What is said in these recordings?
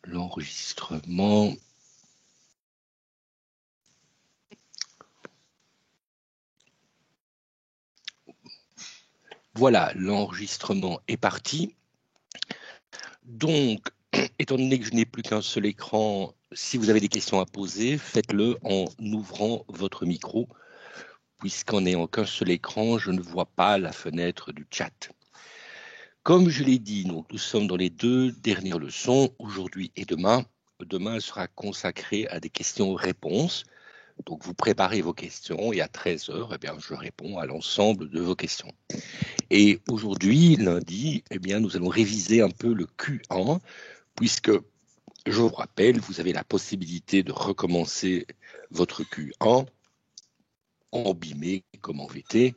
l'enregistrement. Voilà, l'enregistrement est parti. Donc, étant donné que je n'ai plus qu'un seul écran, si vous avez des questions à poser, faites-le en ouvrant votre micro, puisqu'en n'ayant qu'un seul écran, je ne vois pas la fenêtre du chat. Comme je l'ai dit, donc, nous sommes dans les 2 dernières leçons, aujourd'hui et demain. Demain sera consacré à des questions-réponses. Donc, vous préparez vos questions et à 13 h, je réponds à l'ensemble de vos questions. Et aujourd'hui, lundi, nous allons réviser un peu le Q1, puisque, je vous rappelle, vous avez la possibilité de recommencer votre Q1 en BIME comme en VT.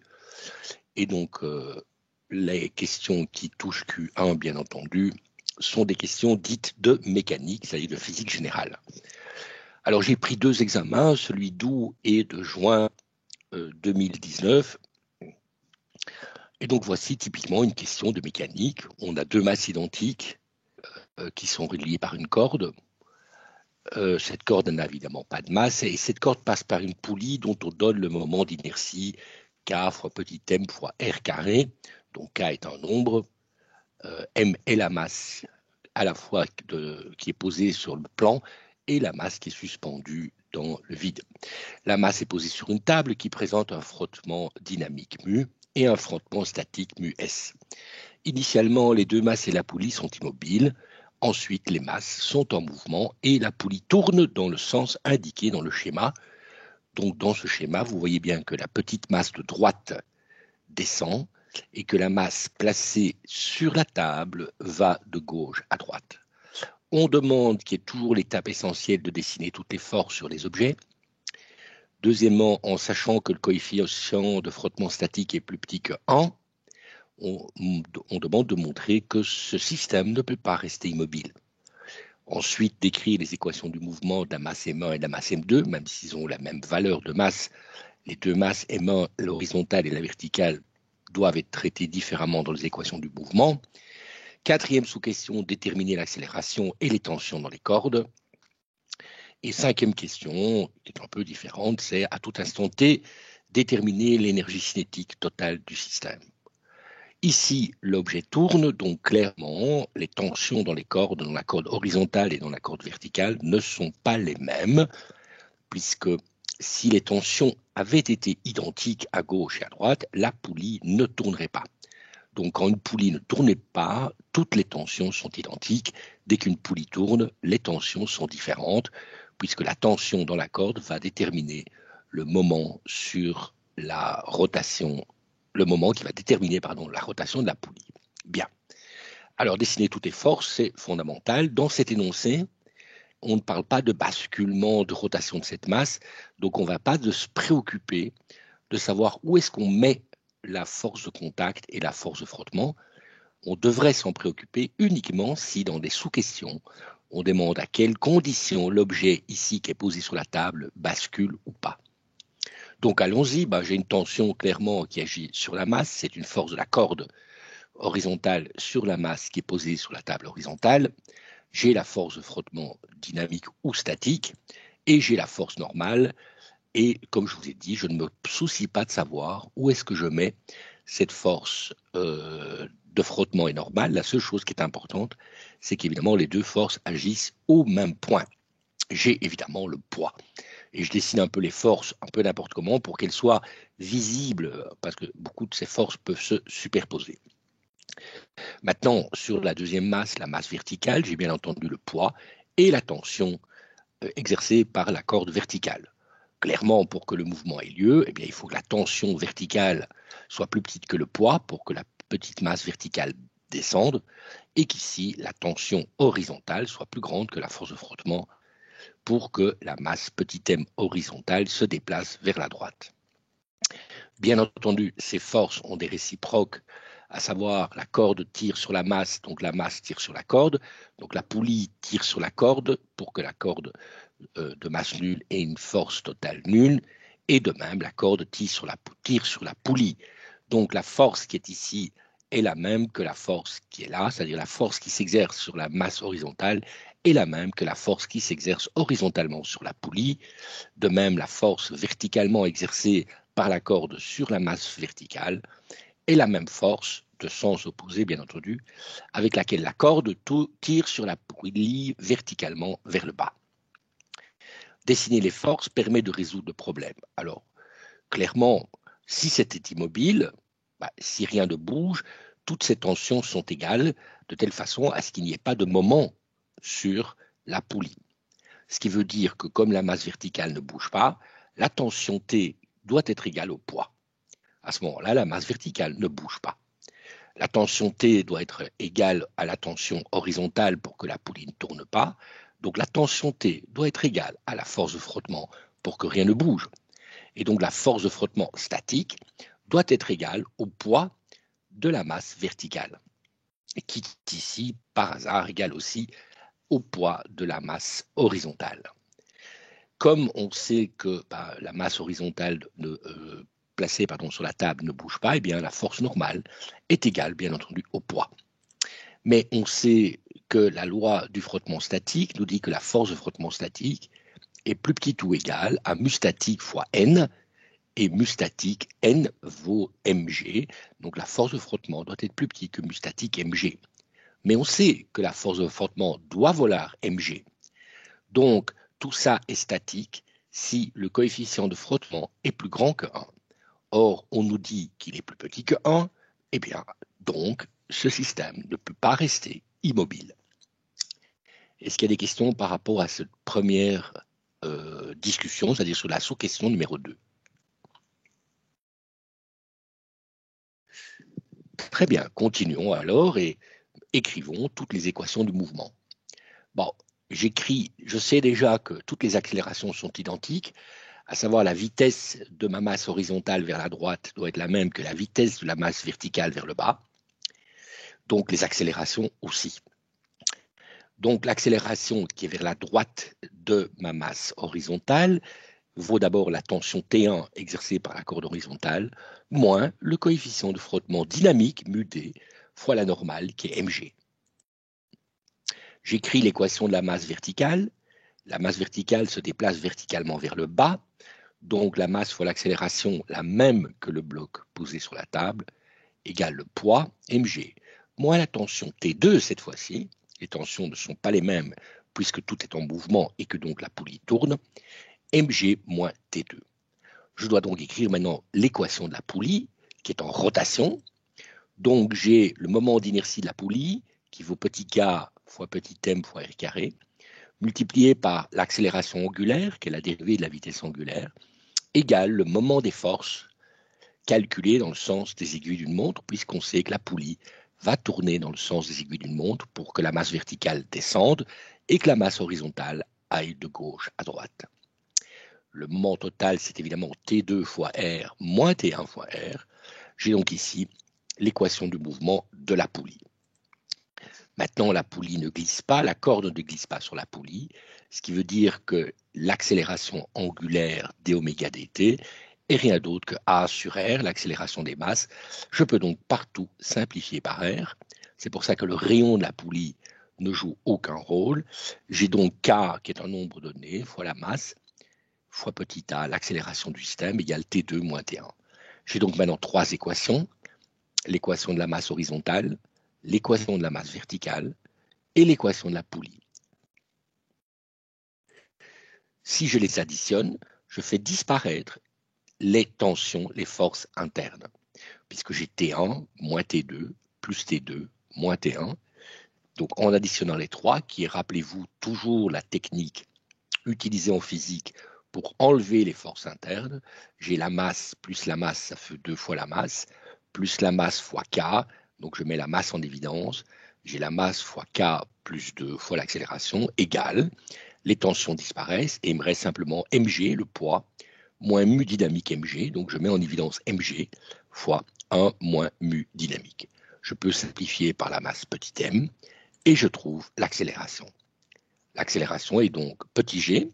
Et donc, les questions qui touchent Q1, bien entendu, sont des questions dites de mécanique, c'est-à-dire de physique générale. Alors, j'ai pris 2 examens, celui d'août et de juin 2019. Et donc, voici typiquement une question de mécanique. On a 2 masses identiques qui sont reliées par une corde. Cette corde n'a évidemment pas de masse et cette corde passe par une poulie dont on donne le moment d'inertie K fois petit m fois r carré. Donc, K est un nombre. M est la masse à la fois qui est posée sur le plan et la masse qui est suspendue dans le vide. La masse est posée sur une table qui présente un frottement dynamique mu et un frottement statique mu S. Initialement, les 2 masses et la poulie sont immobiles. Ensuite, les masses sont en mouvement et la poulie tourne dans le sens indiqué dans le schéma. Donc, dans ce schéma, vous voyez bien que la petite masse de droite descend et que la masse placée sur la table va de gauche à droite. On demande, qui est toujours l'étape essentielle, de dessiner toutes les forces sur les objets. Deuxièmement, en sachant que le coefficient de frottement statique est plus petit que 1, on demande de montrer que ce système ne peut pas rester immobile. Ensuite, d'écrire les équations du mouvement de la masse M1 et de la masse M2, même s'ils ont la même valeur de masse, les 2 masses M1, l'horizontale et la verticale, doivent être traitées différemment dans les équations du mouvement. 4e sous-question, déterminer l'accélération et les tensions dans les cordes. Et 5e question, qui est un peu différente, c'est à tout instant T, déterminer l'énergie cinétique totale du système. Ici, l'objet tourne, donc clairement, les tensions dans les cordes, dans la corde horizontale et dans la corde verticale, ne sont pas les mêmes, puisque si les tensions avaient été identiques à gauche et à droite, la poulie ne tournerait pas. Donc, quand une poulie ne tournait pas, toutes les tensions sont identiques. Dès qu'une poulie tourne, les tensions sont différentes, puisque la tension dans la corde va déterminer le moment sur la rotation, le moment qui va déterminer, la rotation de la poulie. Bien. Alors, dessiner toutes les forces, c'est fondamental. Dans cet énoncé, on ne parle pas de basculement, de rotation de cette masse, donc on ne va pas se préoccuper de savoir où est-ce qu'on met la force de contact et la force de frottement. On devrait s'en préoccuper uniquement si, dans des sous-questions, on demande à quelles conditions l'objet ici qui est posé sur la table bascule ou pas. Donc allons-y, j'ai une tension clairement qui agit sur la masse, c'est une force de la corde horizontale sur la masse qui est posée sur la table horizontale. J'ai la force de frottement dynamique ou statique et j'ai la force normale. Et comme je vous ai dit, je ne me soucie pas de savoir où est-ce que je mets cette force de frottement est normale. La seule chose qui est importante, c'est qu'évidemment, les 2 forces agissent au même point. J'ai évidemment le poids. Et je dessine un peu les forces, un peu n'importe comment, pour qu'elles soient visibles, parce que beaucoup de ces forces peuvent se superposer. Maintenant, sur la 2e masse, la masse verticale, j'ai bien entendu le poids et la tension exercée par la corde verticale. Clairement, pour que le mouvement ait lieu, il faut que la tension verticale soit plus petite que le poids pour que la petite masse verticale descende et qu'ici, la tension horizontale soit plus grande que la force de frottement pour que la masse petit m horizontale se déplace vers la droite. Bien entendu, ces forces ont des réciproques, à savoir la corde tire sur la masse, donc la masse tire sur la corde, donc la poulie tire sur la corde pour que la corde de masse nulle ait une force totale nulle, et de même la corde tire sur la poulie. Donc la force qui est ici est la même que la force qui est là, c'est-à-dire la force qui s'exerce sur la masse horizontale est la même que la force qui s'exerce horizontalement sur la poulie. De même, la force verticalement exercée par la corde sur la masse verticale est la même force, de sens opposé bien entendu, avec laquelle la corde tire sur la poulie verticalement vers le bas. Dessiner les forces permet de résoudre le problème. Alors, clairement, si c'était immobile, si rien ne bouge, toutes ces tensions sont égales, de telle façon à ce qu'il n'y ait pas de moment sur la poulie. Ce qui veut dire que comme la masse verticale ne bouge pas, la tension T doit être égale au poids. À ce moment-là, la masse verticale ne bouge pas. La tension T doit être égale à la tension horizontale pour que la poulie ne tourne pas. Donc la tension T doit être égale à la force de frottement pour que rien ne bouge. Et donc la force de frottement statique doit être égale au poids de la masse verticale, qui est ici, par hasard, égal aussi au poids de la masse horizontale. Comme on sait que la masse horizontale placée sur la table ne bouge pas, eh bien la force normale est égale, bien entendu, au poids. Mais on sait que la loi du frottement statique nous dit que la force de frottement statique est plus petite ou égale à mu statique fois N, et mu statique, N vaut mg, donc la force de frottement doit être plus petite que mu statique mg. Mais on sait que la force de frottement doit valoir mg. Donc, tout ça est statique si le coefficient de frottement est plus grand que 1. Or, on nous dit qu'il est plus petit que 1, eh bien, donc, ce système ne peut pas rester immobile. Est-ce qu'il y a des questions par rapport à cette première discussion, c'est-à-dire sur la sous-question numéro 2? Très bien, continuons alors et écrivons toutes les équations du mouvement. Bon, je sais déjà que toutes les accélérations sont identiques, à savoir la vitesse de ma masse horizontale vers la droite doit être la même que la vitesse de la masse verticale vers le bas, donc les accélérations aussi. Donc l'accélération qui est vers la droite de ma masse horizontale vaut d'abord la tension T1 exercée par la corde horizontale, moins le coefficient de frottement dynamique, mu d, fois la normale, qui est mg. J'écris l'équation de la masse verticale. La masse verticale se déplace verticalement vers le bas, donc la masse fois l'accélération, la même que le bloc posé sur la table, égale le poids, mg, moins la tension T2 cette fois-ci. Les tensions ne sont pas les mêmes puisque tout est en mouvement et que donc la poulie tourne, mg moins T2. Je dois donc écrire maintenant l'équation de la poulie qui est en rotation. Donc j'ai le moment d'inertie de la poulie qui vaut petit k fois petit m fois r carré, multiplié par l'accélération angulaire, qui est la dérivée de la vitesse angulaire, égale le moment des forces calculé dans le sens des aiguilles d'une montre, puisqu'on sait que la poulie va tourner dans le sens des aiguilles d'une montre pour que la masse verticale descende et que la masse horizontale aille de gauche à droite. Le moment total, c'est évidemment T2 fois R moins T1 fois R. J'ai donc ici l'équation du mouvement de la poulie. Maintenant, la poulie ne glisse pas, la corde ne glisse pas sur la poulie, ce qui veut dire que l'accélération angulaire dωméga dt est rien d'autre que A sur R, l'accélération des masses. Je peux donc partout simplifier par R. C'est pour ça que le rayon de la poulie ne joue aucun rôle. J'ai donc K, qui est un nombre donné, fois la masse, fois petit a, l'accélération du système, égale T2 moins T1. J'ai donc maintenant trois équations, l'équation de la masse horizontale, l'équation de la masse verticale et l'équation de la poulie. Si je les additionne, je fais disparaître les tensions, les forces internes, puisque j'ai T1 moins T2 plus T2 moins T1. Donc en additionnant les trois, qui est, rappelez-vous, toujours la technique utilisée en physique pour enlever les forces internes, j'ai la masse plus la masse, ça fait 2 fois la masse, plus la masse fois K, donc je mets la masse en évidence, j'ai la masse fois K plus 2 fois l'accélération, égale, les tensions disparaissent et il me reste simplement mg, le poids, moins mu dynamique mg, donc je mets en évidence mg fois 1 moins mu dynamique. Je peux simplifier par la masse petit m et je trouve l'accélération. L'accélération est donc petit g,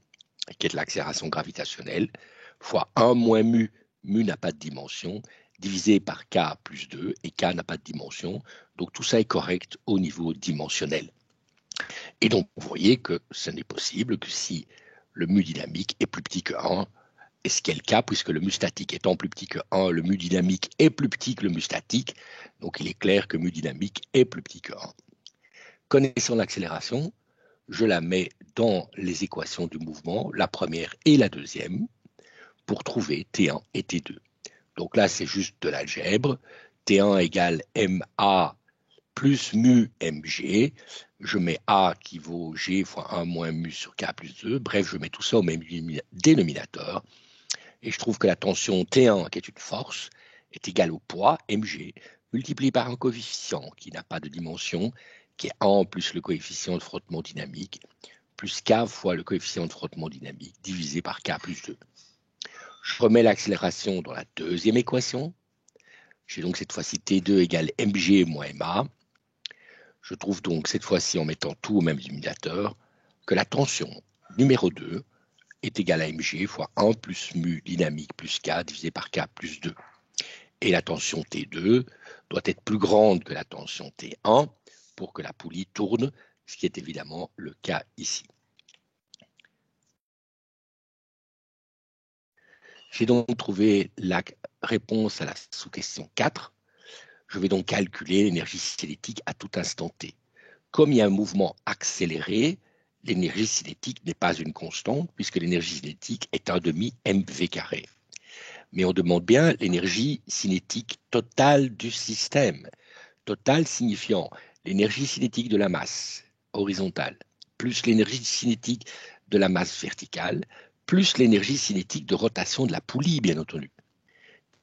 qui est l'accélération gravitationnelle, fois 1 moins mu, mu n'a pas de dimension, divisé par k plus 2, et k n'a pas de dimension, donc tout ça est correct au niveau dimensionnel. Et donc, vous voyez que ce n'est possible que si le mu dynamique est plus petit que 1, et ce qui est le cas, puisque le mu statique étant plus petit que 1, le mu dynamique est plus petit que le mu statique, donc il est clair que mu dynamique est plus petit que 1. Connaissant l'accélération, je la mets dans les équations du mouvement, la première et la deuxième, pour trouver T1 et T2. Donc là, c'est juste de l'algèbre. T1 égale MA plus mu mg. Je mets A qui vaut G fois 1 moins mu sur K plus 2. Bref, je mets tout ça au même dénominateur. Et je trouve que la tension T1, qui est une force, est égale au poids mg, multiplié par un coefficient qui n'a pas de dimension, qui est 1 plus le coefficient de frottement dynamique, plus K fois le coefficient de frottement dynamique, divisé par K plus 2. Je remets l'accélération dans la deuxième équation. J'ai donc cette fois-ci T2 égale mg moins ma. Je trouve donc cette fois-ci, en mettant tout au même dénominateur, que la tension numéro 2 est égale à mg fois 1 plus mu dynamique plus k divisé par k plus 2. Et la tension T2 doit être plus grande que la tension T1 pour que la poulie tourne, ce qui est évidemment le cas ici. J'ai donc trouvé la réponse à la sous-question 4. Je vais donc calculer l'énergie cinétique à tout instant t. Comme il y a un mouvement accéléré, l'énergie cinétique n'est pas une constante, puisque l'énergie cinétique est 1 demi mv carré. Mais on demande bien l'énergie cinétique totale du système. Totale signifiant l'énergie cinétique de la masse horizontale, plus l'énergie cinétique de la masse verticale, plus l'énergie cinétique de rotation de la poulie, bien entendu,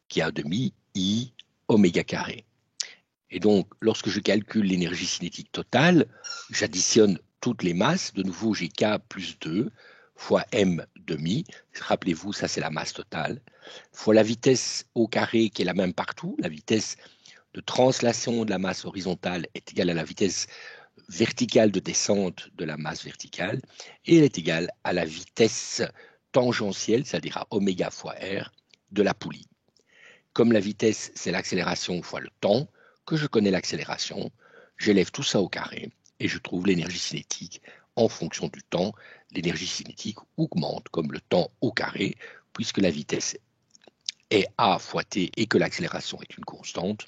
qui est 1 demi I oméga carré. Et donc, lorsque je calcule l'énergie cinétique totale, j'additionne toutes les masses. De nouveau, j'ai K plus 2 fois M demi. Rappelez-vous, ça c'est la masse totale. Fois la vitesse au carré qui est la même partout. La vitesse de translation de la masse horizontale est égale à la vitesse verticale de descente de la masse verticale. Et elle est égale à la vitesse tangentielle, c'est-à-dire à oméga fois R, de la poulie. Comme la vitesse, c'est l'accélération fois le temps, que je connais l'accélération, j'élève tout ça au carré et je trouve l'énergie cinétique en fonction du temps. L'énergie cinétique augmente comme le temps au carré, puisque la vitesse est a fois t et que l'accélération est une constante.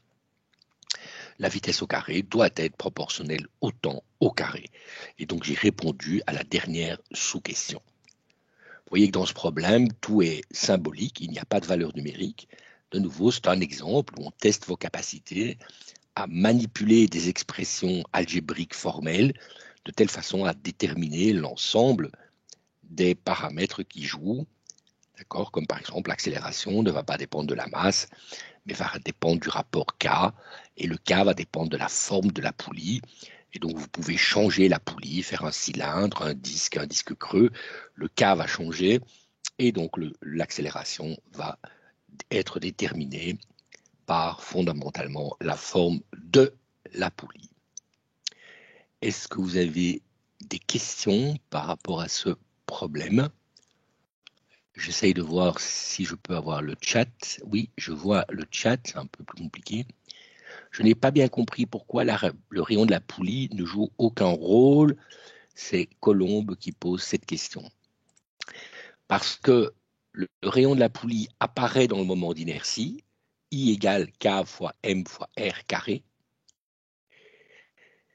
La vitesse au carré doit être proportionnelle au temps au carré. Et donc j'ai répondu à la dernière sous-question. Vous voyez que dans ce problème, tout est symbolique, il n'y a pas de valeur numérique. De nouveau, c'est un exemple où on teste vos capacités à manipuler des expressions algébriques formelles de telle façon à déterminer l'ensemble des paramètres qui jouent, d'accord, comme par exemple l'accélération ne va pas dépendre de la masse, mais va dépendre du rapport K, et le K va dépendre de la forme de la poulie. Et donc vous pouvez changer la poulie, faire un cylindre, un disque creux, le K va changer, et donc l'accélération va être déterminée par fondamentalement la forme de la poulie. Est-ce que vous avez des questions par rapport à ce problème? J'essaye de voir si je peux avoir le chat. Oui, je vois le chat, c'est un peu plus compliqué. Je n'ai pas bien compris pourquoi le rayon de la poulie ne joue aucun rôle. C'est Colombe qui pose cette question. Parce que le rayon de la poulie apparaît dans le moment d'inertie, I égale K fois M fois R carré.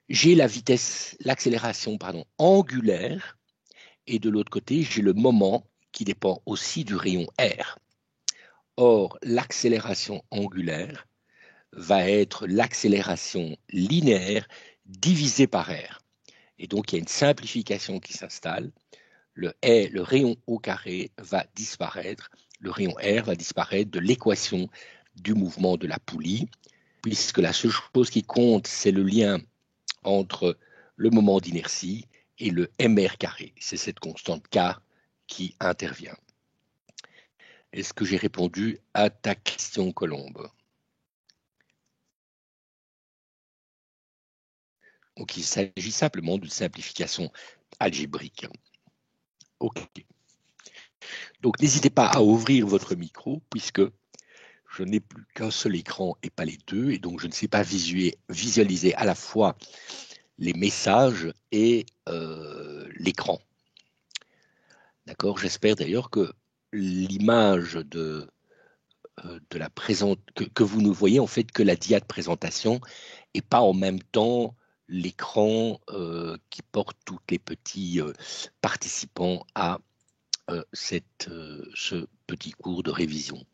J'ai la vitesse, l'accélération, angulaire, et de l'autre côté, j'ai le moment qui dépend aussi du rayon R. Or, l'accélération angulaire va être l'accélération linéaire divisée par R. Et donc, il y a une simplification qui s'installe. Le rayon au carré va disparaître. Le rayon R va disparaître de l'équation du mouvement de la poulie, puisque la seule chose qui compte, c'est le lien entre le moment d'inertie et le mr carré. C'est cette constante K qui intervient. Est-ce que j'ai répondu à ta question, Colombe? Donc, il s'agit simplement d'une simplification algébrique. OK. Donc, n'hésitez pas à ouvrir votre micro, puisque je n'ai plus qu'un seul écran et pas les deux, et donc je ne sais pas visualiser à la fois les messages et l'écran. D'accord? J'espère d'ailleurs que l'image de la que vous ne voyez en fait que la dia de présentation et pas en même temps l'écran qui porte tous les petits participants à ce petit cours de révision.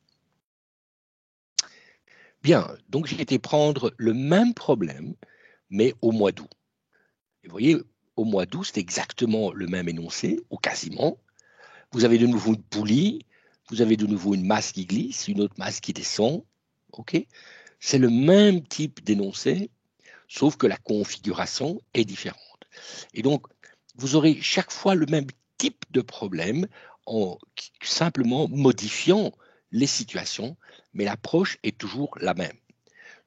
Bien, donc j'ai été prendre le même problème, mais au mois d'août. Et vous voyez, au mois d'août, c'est exactement le même énoncé, ou quasiment. Vous avez de nouveau une poulie, vous avez de nouveau une masse qui glisse, une autre masse qui descend. OK? C'est le même type d'énoncé, sauf que la configuration est différente. Et donc, vous aurez chaque fois le même type de problème en simplement modifiant les situations, mais l'approche est toujours la même.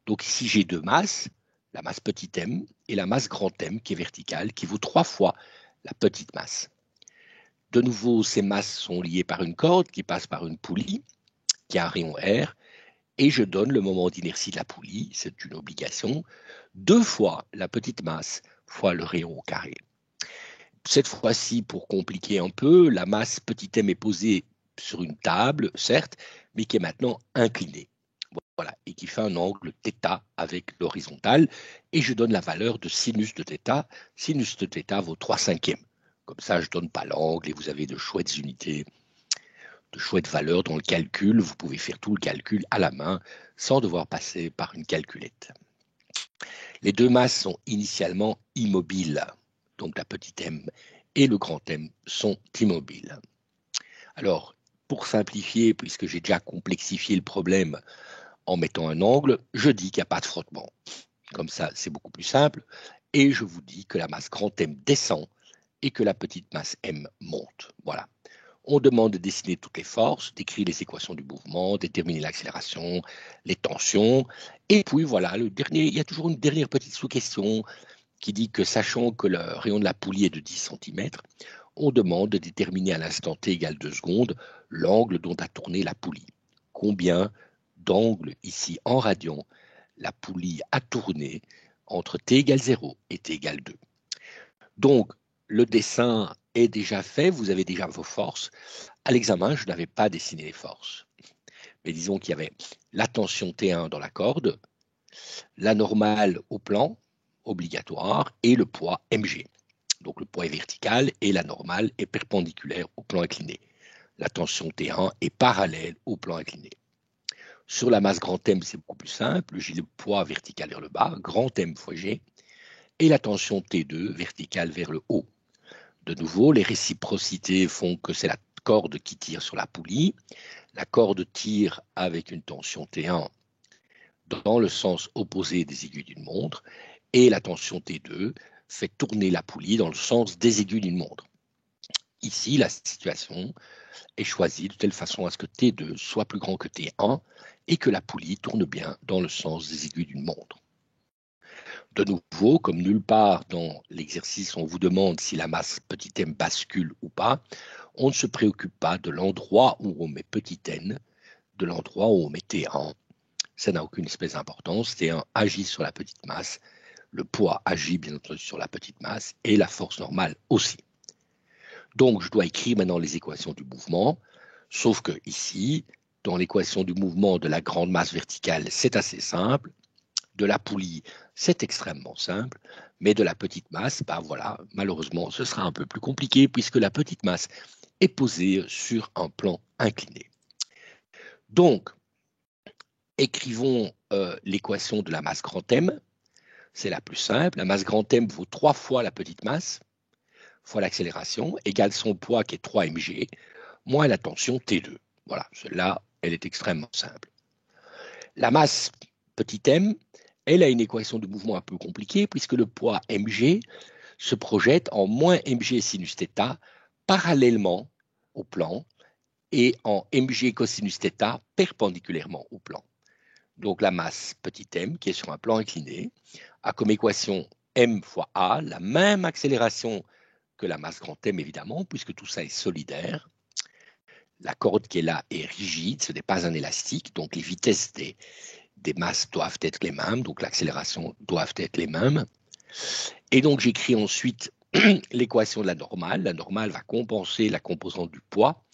Donc ici, j'ai deux masses, la masse petit m et la masse grand M qui est verticale, qui vaut 3 fois la petite masse. De nouveau, ces masses sont liées par une corde qui passe par une poulie, qui a un rayon R, et je donne le moment d'inertie de la poulie, c'est une obligation, 2 fois la petite masse fois le rayon au carré. Cette fois-ci, pour compliquer un peu, la masse petit m est posée sur une table, certes, mais qui est maintenant inclinée. Voilà, et qui fait un angle θ avec l'horizontale, et je donne la valeur de sinus de θ. Sinus de θ vaut 3/5. Comme ça, je ne donne pas l'angle et vous avez de chouettes unités, de chouettes valeurs dans le calcul. Vous pouvez faire tout le calcul à la main sans devoir passer par une calculette. Les deux masses sont initialement immobiles, donc la petite m et le grand M sont immobiles. Alors, pour simplifier, puisque j'ai déjà complexifié le problème en mettant un angle, je dis qu'il n'y a pas de frottement. Comme ça, c'est beaucoup plus simple. Et je vous dis que la masse grand M descend et que la petite masse M monte. Voilà. On demande de dessiner toutes les forces, d'écrire les équations du mouvement, déterminer l'accélération, les tensions. Et puis voilà, il y a toujours une dernière petite sous-question qui dit que sachant que le rayon de la poulie est de 10 cm, on demande de déterminer à l'instant t égale 2 secondes l'angle dont a tourné la poulie. Combien d'angles ici en radians la poulie a tourné entre t égale 0 et t égale 2. Donc, le dessin est déjà fait, vous avez déjà vos forces. À l'examen, je n'avais pas dessiné les forces. Mais disons qu'il y avait la tension T1 dans la corde, la normale au plan, obligatoire, et le poids mg. Donc le poids est vertical et la normale est perpendiculaire au plan incliné. La tension T1 est parallèle au plan incliné. Sur la masse grand M, c'est beaucoup plus simple. J'ai le poids vertical vers le bas, grand M fois G, et la tension T2 verticale vers le haut. De nouveau, les réciprocités font que c'est la corde qui tire sur la poulie. La corde tire avec une tension T1 dans le sens opposé des aiguilles d'une montre, et la tension T2 fait tourner la poulie dans le sens des aiguilles d'une montre. Ici, la situation est choisie de telle façon à ce que T2 soit plus grand que T1 et que la poulie tourne bien dans le sens des aiguilles d'une montre. De nouveau, comme nulle part dans l'exercice on vous demande si la masse petit m bascule ou pas, on ne se préoccupe pas de l'endroit où on met petit n, de l'endroit où on met T1. Ça n'a aucune espèce d'importance. T1 agit sur la petite masse, le poids agit bien entendu sur la petite masse et la force normale aussi. Donc je dois écrire maintenant les équations du mouvement, sauf que ici, dans l'équation du mouvement de la grande masse verticale, c'est assez simple. De la poulie, c'est extrêmement simple, mais de la petite masse, ben voilà, malheureusement, ce sera un peu plus compliqué puisque la petite masse est posée sur un plan incliné. Donc, écrivons l'équation de la masse grand M. C'est la plus simple. La masse grand M vaut 3 fois la petite masse, fois l'accélération, égale son poids qui est 3 mg, moins la tension T2. Voilà, celle-là, elle est extrêmement simple. La masse petit m, elle a une équation de mouvement un peu compliquée puisque le poids mg se projette en moins mg sinus θ parallèlement au plan et en mg cosinus θ perpendiculairement au plan. Donc la masse petit m, qui est sur un plan incliné, a comme équation m fois a, la même accélération que la masse grand M évidemment, puisque tout ça est solidaire. la corde qui est là est rigide, ce n'est pas un élastique, donc les vitesses des masses doivent être les mêmes, donc l'accélération doivent être les mêmes. Et donc j'écris ensuite l'équation de la normale. La normale va compenser la composante du poids,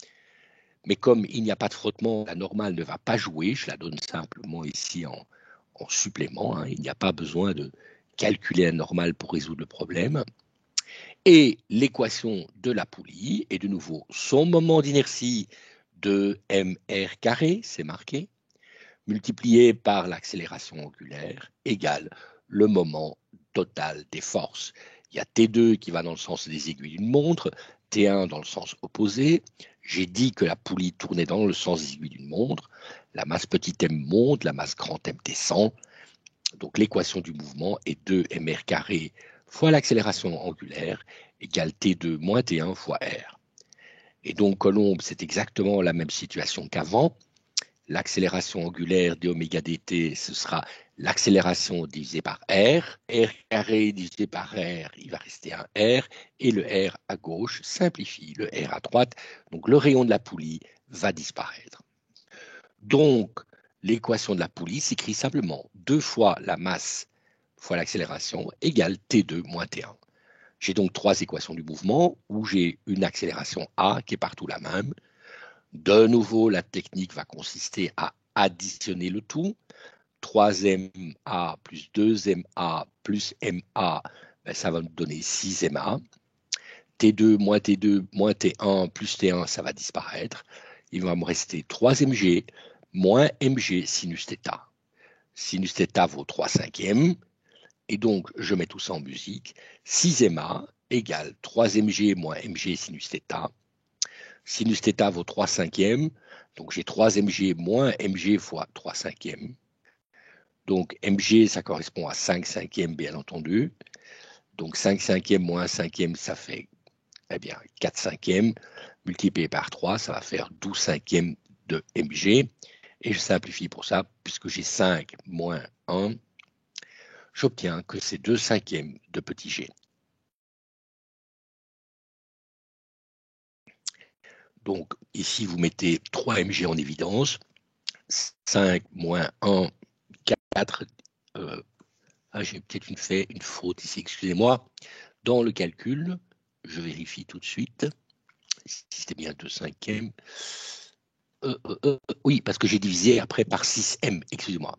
mais comme il n'y a pas de frottement, la normale ne va pas jouer, je la donne simplement ici en supplément, hein. Il n'y a pas besoin de calculer la normale pour résoudre le problème. Et l'équation de la poulie est de nouveau son moment d'inertie de mr carré, c'est marqué, multiplié par l'accélération angulaire égale le moment total des forces. Il y a T2 qui va dans le sens des aiguilles d'une montre, T1 dans le sens opposé. J'ai dit que la poulie tournait dans le sens des aiguilles d'une montre. La masse petit m monte, la masse grand M descend. Donc l'équation du mouvement est 2mr carré fois l'accélération angulaire égale T2 moins T1 fois R. Et donc Colombe, c'est exactement la même situation qu'avant. L'accélération angulaire d'oméga dt, ce sera l'accélération divisée par R. R carré divisé par R, il va rester un R. Et le R à gauche simplifie le R à droite. Donc le rayon de la poulie va disparaître. Donc l'équation de la poulie s'écrit simplement 2 fois la masse fois l'accélération égale T2 moins T1. J'ai donc 3 équations du mouvement où j'ai une accélération A qui est partout la même. De nouveau, la technique va consister à additionner le tout. 3ma plus 2ma plus ma, ben ça va nous donner 6ma. T2 moins T1 plus T1, ça va disparaître. Il va me rester 3mg moins mg sinus θ. Sinus θ vaut 3 cinquièmes. Et donc, je mets tout ça en musique. 6ma égale 3mg moins mg sinus θ. Sinus θ vaut 3 cinquièmes. Donc, j'ai 3mg moins mg fois 3 cinquièmes. Donc, mg, ça correspond à 5 cinquièmes, bien entendu. Donc, 5 cinquièmes moins 1 cinquième, ça fait 4 cinquièmes. Multiplié par 3, ça va faire 12 cinquièmes de mg. Et je simplifie pour ça, puisque j'ai 5 moins 1, j'obtiens que c'est 2 cinquièmes de petit g. Donc, ici, vous mettez 3 mg en évidence. 5 moins 1, 4. J'ai peut-être fait une faute ici, excusez-moi. Dans le calcul, je vérifie tout de suite si c'était bien 2 cinquièmes. Oui, parce que j'ai divisé après par 6m, excusez-moi.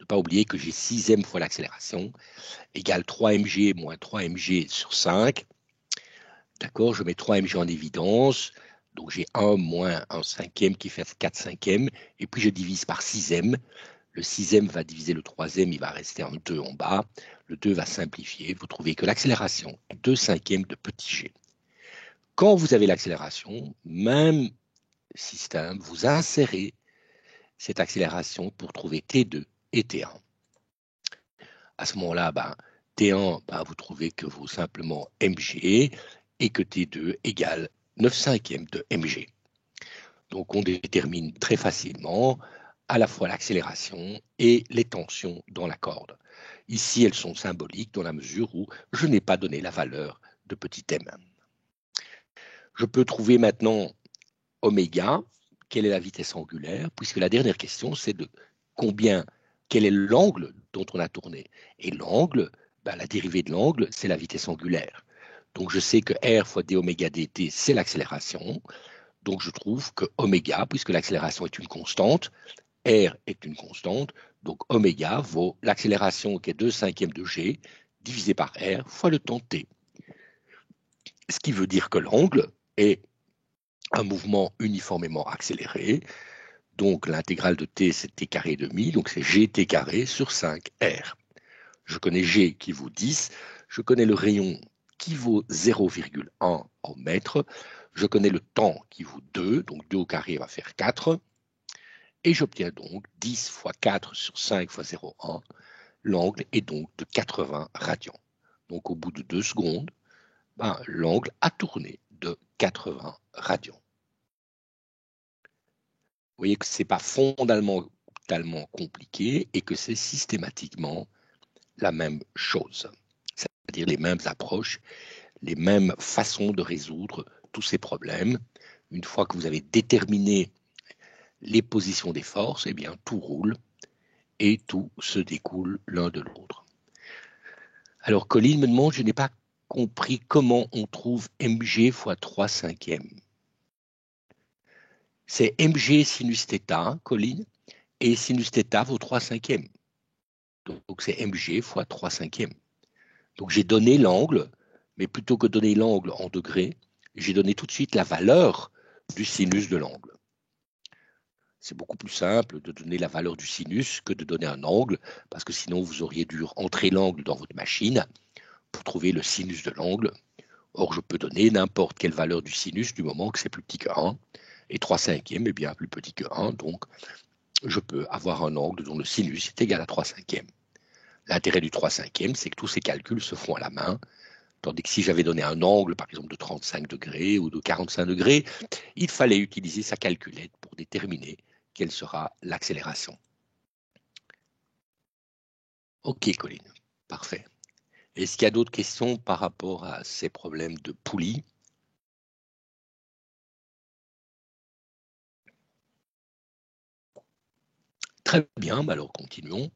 Ne pas oublier que j'ai 6m fois l'accélération, égale 3mg moins 3mg sur 5. D'accord, je mets 3mg en évidence. Donc j'ai 1 moins 1 cinquième qui fait 4 cinquièmes. Et puis je divise par 6m. Le 6e va diviser le 3e, il va rester en 2 en bas. Le 2 va simplifier. Vous trouvez que l'accélération est 2 cinquièmes de petit g. Quand vous avez l'accélération, même système, vous insérez cette accélération pour trouver T2 et T1. À ce moment-là, T1, vous trouvez que vaut simplement mg et que T2 égale 9 cinquièmes de mg. Donc on détermine très facilement à la fois l'accélération et les tensions dans la corde. Ici, elles sont symboliques dans la mesure où je n'ai pas donné la valeur de petit m. Je peux trouver maintenant oméga, quelle est la vitesse angulaire, puisque la dernière question, c'est de quel est l'angle dont on a tourné. Et l'angle, la dérivée de l'angle, c'est la vitesse angulaire. Donc je sais que r fois d oméga dt, c'est l'accélération. Donc je trouve que oméga, puisque l'accélération est une constante, R est une constante, donc oméga vaut l'accélération qui est 2 cinquièmes de g divisé par R fois le temps t. Ce qui veut dire que l'angle est un mouvement uniformément accéléré, donc l'intégrale de t c'est t carré demi, donc c'est gt carré sur 5R. Je connais g qui vaut 10, je connais le rayon qui vaut 0,1 en mètres, je connais le temps qui vaut 2, donc 2 au carré va faire 4, et j'obtiens donc 10 fois 4 sur 5 fois 0,1. L'angle est donc de 80 radians. Donc au bout de 2 secondes, l'angle a tourné de 80 radians. Vous voyez que ce n'est pas fondamentalement compliqué et que c'est systématiquement la même chose. C'est-à-dire les mêmes approches, les mêmes façons de résoudre tous ces problèmes. Une fois que vous avez déterminé les positions des forces, eh bien, tout roule et tout se découle l'un de l'autre. Alors, Colline me demande, je n'ai pas compris comment on trouve mg fois 3/5. C'est mg sinus θ, hein, Colline, et sinus θ vaut 3/5. Donc, c'est mg fois 3/5. Donc, j'ai donné l'angle, mais plutôt que donner l'angle en degrés, j'ai donné tout de suite la valeur du sinus de l'angle. C'est beaucoup plus simple de donner la valeur du sinus que de donner un angle, parce que sinon vous auriez dû entrer l'angle dans votre machine pour trouver le sinus de l'angle. Or, je peux donner n'importe quelle valeur du sinus du moment que c'est plus petit que 1, et 3/5 est bien plus petit que 1, donc je peux avoir un angle dont le sinus est égal à 3/5. L'intérêt du 3/5, c'est que tous ces calculs se font à la main, tandis que si j'avais donné un angle, par exemple, de 35 degrés ou de 45 degrés, il fallait utiliser sa calculette pour déterminer quelle sera l'accélération. Ok, Colline, parfait. Est-ce qu'il y a d'autres questions par rapport à ces problèmes de poulie? Très bien, alors continuons.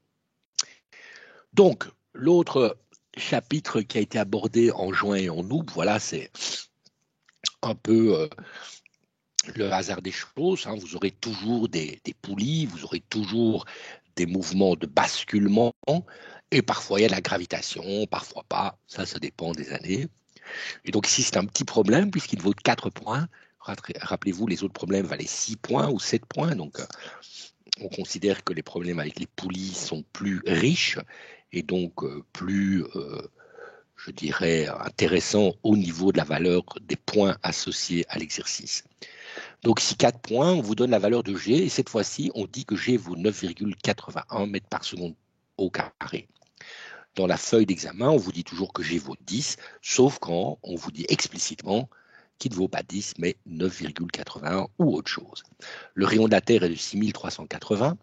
Donc, l'autre chapitre qui a été abordé en juin et en août, voilà, c'est un peu le hasard des choses. Hein. Vous aurez toujours des poulies, vous aurez toujours des mouvements de basculement, et parfois il y a de la gravitation, parfois pas, ça dépend des années. Et donc ici, c'est un petit problème, puisqu'il vaut 4 points. Rappelez-vous, les autres problèmes valaient 6 points ou 7 points, donc on considère que les problèmes avec les poulies sont plus riches, et donc plus, je dirais, intéressants au niveau de la valeur des points associés à l'exercice. Donc, ici, 4 points, on vous donne la valeur de G, et cette fois-ci, on dit que G vaut 9,81 mètres par seconde au carré. Dans la feuille d'examen, on vous dit toujours que G vaut 10, sauf quand on vous dit explicitement qu'il ne vaut pas 10, mais 9,81 ou autre chose. Le rayon de la Terre est de 6380,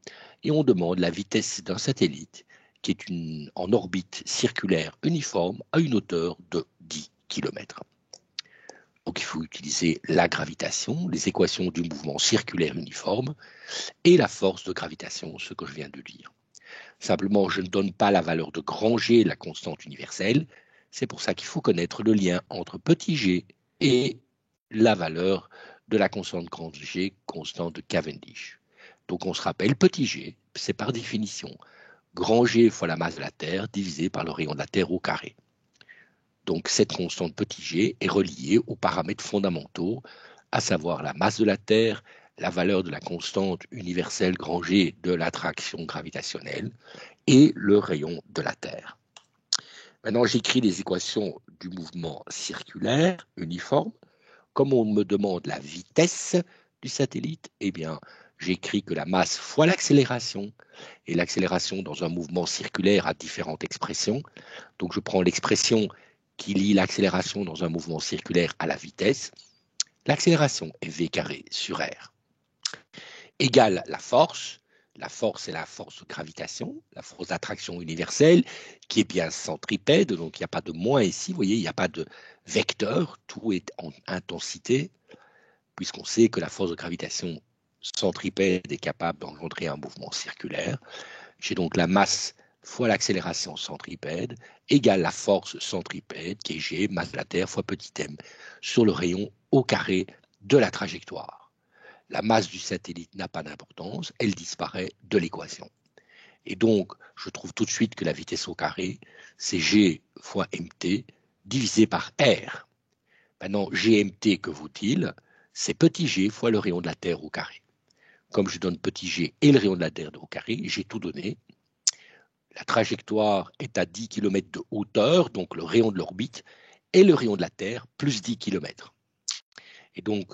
et on demande la vitesse d'un satellite qui est en orbite circulaire uniforme à une hauteur de 10 km. Donc il faut utiliser la gravitation, les équations du mouvement circulaire uniforme et la force de gravitation, ce que je viens de dire. Simplement, je ne donne pas la valeur de grand G, la constante universelle. C'est pour ça qu'il faut connaître le lien entre petit g et la valeur de la constante grand G, constante de Cavendish. Donc on se rappelle, petit g, c'est par définition grand G fois la masse de la Terre divisé par le rayon de la Terre au carré. Donc cette constante petit g est reliée aux paramètres fondamentaux, à savoir la masse de la Terre, la valeur de la constante universelle grand G de l'attraction gravitationnelle et le rayon de la Terre. Maintenant, j'écris les équations du mouvement circulaire uniforme. Comme on me demande la vitesse du satellite, eh bien, j'écris que la masse fois l'accélération, et l'accélération dans un mouvement circulaire a différentes expressions. Donc, je prends l'expression qui lie l'accélération dans un mouvement circulaire à la vitesse. L'accélération est v carré sur r égale la force. La force est la force de gravitation, la force d'attraction universelle, qui est bien centripède, donc il n'y a pas de moins ici, vous voyez, il n'y a pas de vecteur, tout est en intensité, puisqu'on sait que la force de gravitation centripède est capable d'engendrer un mouvement circulaire. J'ai donc la masse fois l'accélération centripède égale la force centripède, qui est G, masse de la Terre, fois petit m, sur le rayon au carré de la trajectoire. La masse du satellite n'a pas d'importance, elle disparaît de l'équation. Et donc, je trouve tout de suite que la vitesse au carré, c'est G fois mt divisé par R. Maintenant, GMT, que vaut-il? C'est petit g fois le rayon de la Terre au carré. Comme je donne petit g et le rayon de la Terre au carré, j'ai tout donné. La trajectoire est à 10 km de hauteur, donc le rayon de l'orbite, et le rayon de la Terre, plus 10 km. Et donc,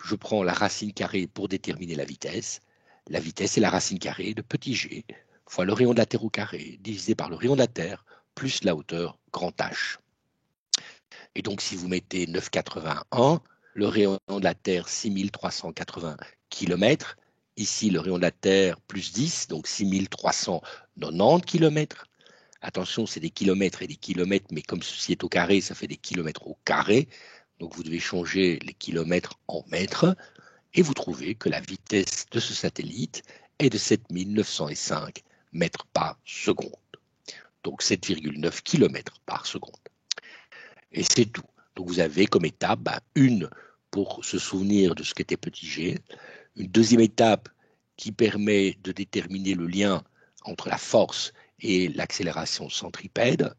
je prends la racine carrée pour déterminer la vitesse. La vitesse est la racine carrée de petit g fois le rayon de la Terre au carré divisé par le rayon de la Terre plus la hauteur grand H. Et donc, si vous mettez 9,81, le rayon de la Terre 6380 km, ici le rayon de la Terre plus 10, donc 6390 km. Attention, c'est des kilomètres et des kilomètres, mais comme ceci est au carré, ça fait des kilomètres au carré. Donc vous devez changer les kilomètres en mètres et vous trouvez que la vitesse de ce satellite est de 7905 mètres par seconde. Donc 7,9 km par seconde. Et c'est tout. Donc vous avez comme étape une pour se souvenir de ce qu'était petit g, une deuxième étape qui permet de déterminer le lien entre la force et l'accélération centripède,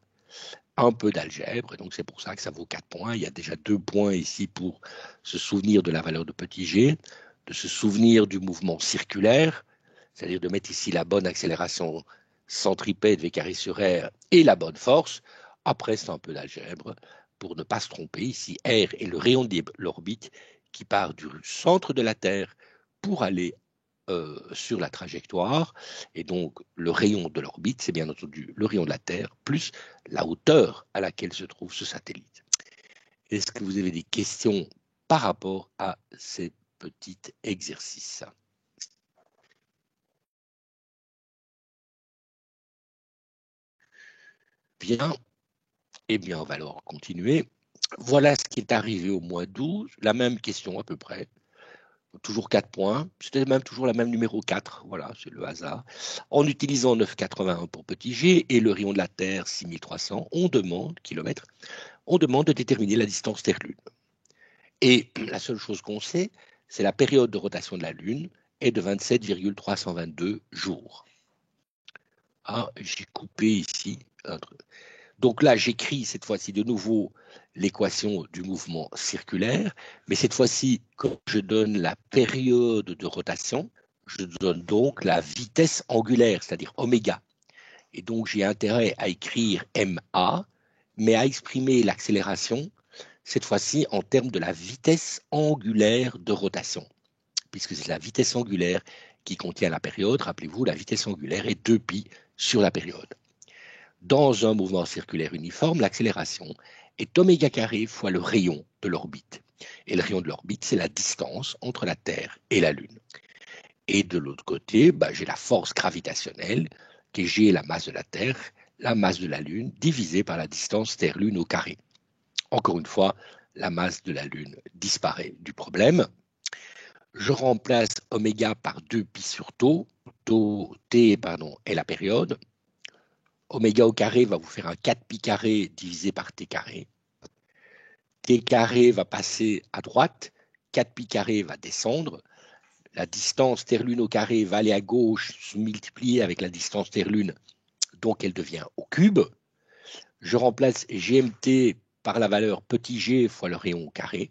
un peu d'algèbre, et donc c'est pour ça que ça vaut 4 points. Il y a déjà 2 points ici pour se souvenir de la valeur de petit g, de se souvenir du mouvement circulaire, c'est-à-dire de mettre ici la bonne accélération centripède V carré sur R et la bonne force. Après, c'est un peu d'algèbre pour ne pas se tromper. Ici, R est le rayon de l'orbite qui part du centre de la Terre pour aller sur la trajectoire. Et donc, le rayon de l'orbite, c'est bien entendu le rayon de la Terre, plus la hauteur à laquelle se trouve ce satellite. Est-ce que vous avez des questions par rapport à ces petits exercices? Bien, eh bien, on va alors continuer. Voilà ce qui est arrivé au mois d'août. La même question à peu près. Toujours 4 points. C'était même toujours la même numéro 4. Voilà, c'est le hasard. En utilisant 9,81 pour petit g et le rayon de la Terre 6300, on demande de déterminer la distance Terre-Lune. Et la seule chose qu'on sait, c'est la période de rotation de la Lune est de 27,322 jours. Ah, j'ai coupé ici. Donc là, j'écris cette fois-ci de nouveau l'équation du mouvement circulaire, mais cette fois-ci, quand je donne la période de rotation, je donne donc la vitesse angulaire, c'est-à-dire oméga. Et donc, j'ai intérêt à écrire ma, mais à exprimer l'accélération, cette fois-ci en termes de la vitesse angulaire de rotation, puisque c'est la vitesse angulaire qui contient la période. Rappelez-vous, la vitesse angulaire est 2π sur la période. Dans un mouvement circulaire uniforme, l'accélération est oméga carré fois le rayon de l'orbite. Et le rayon de l'orbite, c'est la distance entre la Terre et la Lune. Et de l'autre côté, j'ai la force gravitationnelle, qui est G, la masse de la Terre, la masse de la Lune, divisée par la distance Terre-Lune au carré. Encore une fois, la masse de la Lune disparaît du problème. Je remplace oméga par 2π sur tau. T est la période. Oméga au carré va vous faire un 4π carré divisé par t carré. T carré va passer à droite, 4π carré va descendre. La distance Terre-Lune au carré va aller à gauche, se multiplier avec la distance Terre-Lune, donc elle devient au cube. Je remplace GMT par la valeur petit g fois le rayon au carré.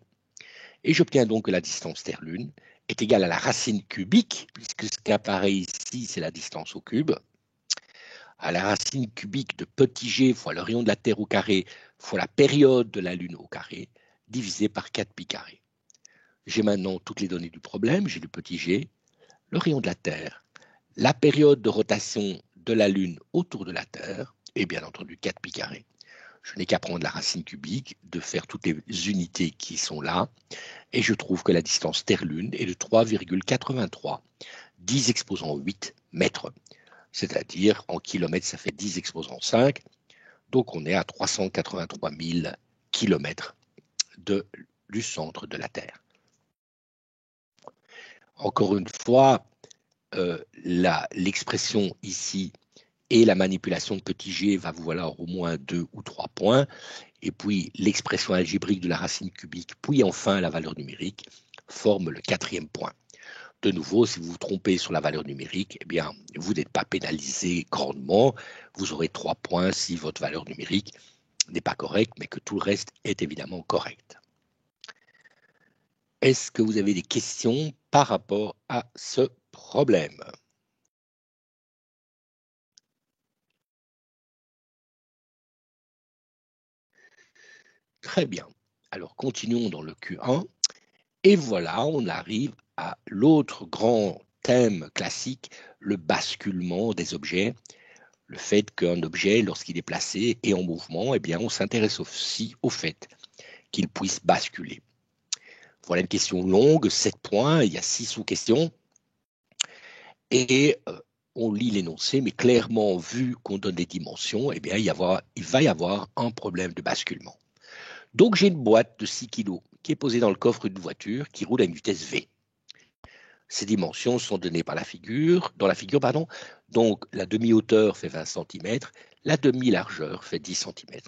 Et j'obtiens donc que la distance Terre-Lune est égale à la racine cubique, puisque ce qui apparaît ici, c'est la distance au cube, à la racine cubique de petit g fois le rayon de la Terre au carré fois la période de la Lune au carré, divisé par 4π carré. J'ai maintenant toutes les données du problème, j'ai le petit g, le rayon de la Terre, la période de rotation de la Lune autour de la Terre, et bien entendu 4π carré. Je n'ai qu'à prendre la racine cubique, de faire toutes les unités qui sont là, et je trouve que la distance Terre-Lune est de 3,83, 10 exposant 8 mètres. C'est-à-dire, en kilomètres, ça fait 10 exposant 5. Donc, on est à 383 000 kilomètres du centre de la Terre. Encore une fois, l'expression ici et la manipulation de petit g va vous valoir au moins 2 ou 3 points. Et puis, l'expression algébrique de la racine cubique, puis enfin la valeur numérique, forment le 4e point. De nouveau, si vous vous trompez sur la valeur numérique, eh bien, vous n'êtes pas pénalisé grandement. Vous aurez 3 points si votre valeur numérique n'est pas correcte, mais que tout le reste est évidemment correct. Est-ce que vous avez des questions par rapport à ce problème? Très bien. Alors, continuons dans le Q1. Et voilà, on arrive à l'autre grand thème classique, le basculement des objets. Le fait qu'un objet, lorsqu'il est placé et en mouvement, eh bien, on s'intéresse aussi au fait qu'il puisse basculer. Voilà une question longue, 7 points, il y a 6 sous-questions. Et on lit l'énoncé, mais clairement, vu qu'on donne des dimensions, eh bien, il va y avoir un problème de basculement. Donc j'ai une boîte de 6 kg qui est posée dans le coffre d'une voiture qui roule à une vitesse V. Ces dimensions sont données par dans la figure, pardon. Donc la demi-hauteur fait 20 cm, la demi-largeur fait 10 cm.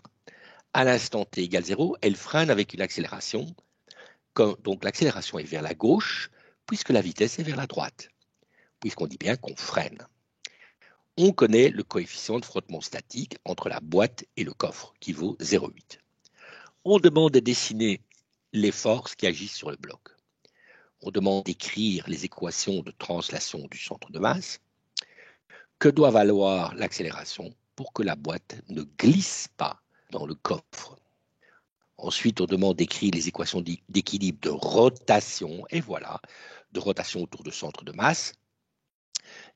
À l'instant t égale 0, elle freine avec une accélération. Donc l'accélération est vers la gauche, puisque la vitesse est vers la droite, puisqu'on dit bien qu'on freine. On connaît le coefficient de frottement statique entre la boîte et le coffre, qui vaut 0,8. On demande de dessiner les forces qui agissent sur le bloc. On demande d'écrire les équations de translation du centre de masse. Que doit valoir l'accélération pour que la boîte ne glisse pas dans le coffre? Ensuite, on demande d'écrire les équations d'équilibre de rotation, et voilà, de rotation autour du centre de masse.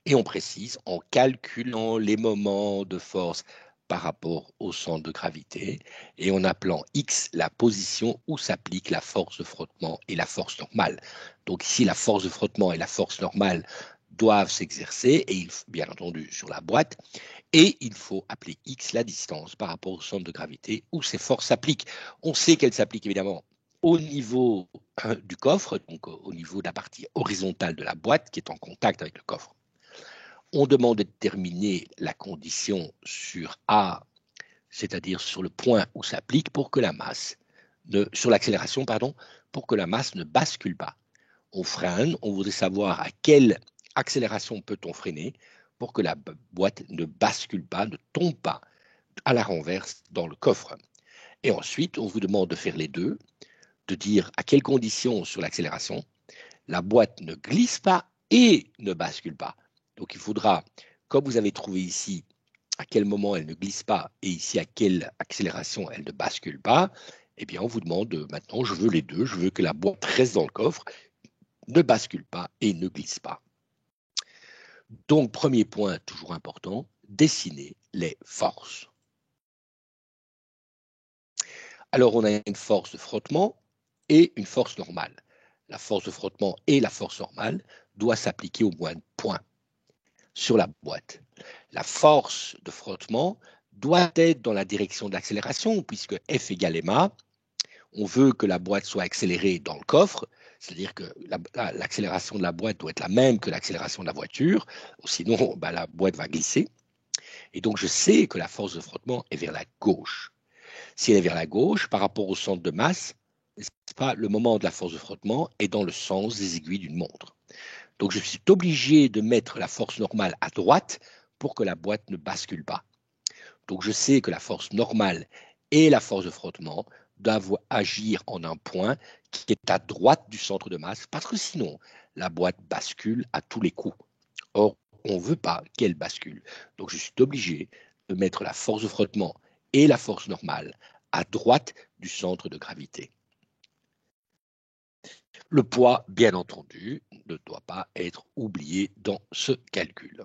Et on précise en calculant les moments de force par rapport au centre de gravité et en appelant X la position où s'applique la force de frottement et la force normale. Donc ici, la force de frottement et la force normale doivent s'exercer, et bien entendu sur la boîte, et il faut appeler X la distance par rapport au centre de gravité où ces forces s'appliquent. On sait qu'elles s'appliquent évidemment au niveau du coffre, donc au niveau de la partie horizontale de la boîte qui est en contact avec le coffre. On demande de déterminer la condition sur A, c'est-à-dire sur le point où s'applique pour que la masse, sur l'accélération, pardon, pour que la masse ne bascule pas. On freine, on voudrait savoir à quelle accélération peut-on freiner pour que la boîte ne bascule pas, ne tombe pas à la renverse dans le coffre. Et ensuite, on vous demande de faire les deux, de dire à quelles conditions sur l'accélération la boîte ne glisse pas et ne bascule pas. Donc il faudra, comme vous avez trouvé ici, à quel moment elle ne glisse pas et ici à quelle accélération elle ne bascule pas, eh bien on vous demande maintenant, je veux les deux, je veux que la boîte reste dans le coffre, ne bascule pas et ne glisse pas. Donc premier point toujours important, dessiner les forces. Alors on a une force de frottement et une force normale. La force de frottement et la force normale doivent s'appliquer au moins de points sur la boîte. La force de frottement doit être dans la direction de l'accélération, puisque F égale ma. On veut que la boîte soit accélérée dans le coffre, c'est-à-dire que l'accélération de la boîte doit être la même que l'accélération de la voiture, sinon la boîte va glisser. Et donc je sais que la force de frottement est vers la gauche. Si elle est vers la gauche, par rapport au centre de masse, pas, le moment de la force de frottement est dans le sens des aiguilles d'une montre. Donc je suis obligé de mettre la force normale à droite pour que la boîte ne bascule pas. Donc je sais que la force normale et la force de frottement doivent agir en un point qui est à droite du centre de masse, parce que sinon la boîte bascule à tous les coups. Or, on ne veut pas qu'elle bascule. Donc je suis obligé de mettre la force de frottement et la force normale à droite du centre de gravité. Le poids, bien entendu, ne doit pas être oublié dans ce calcul.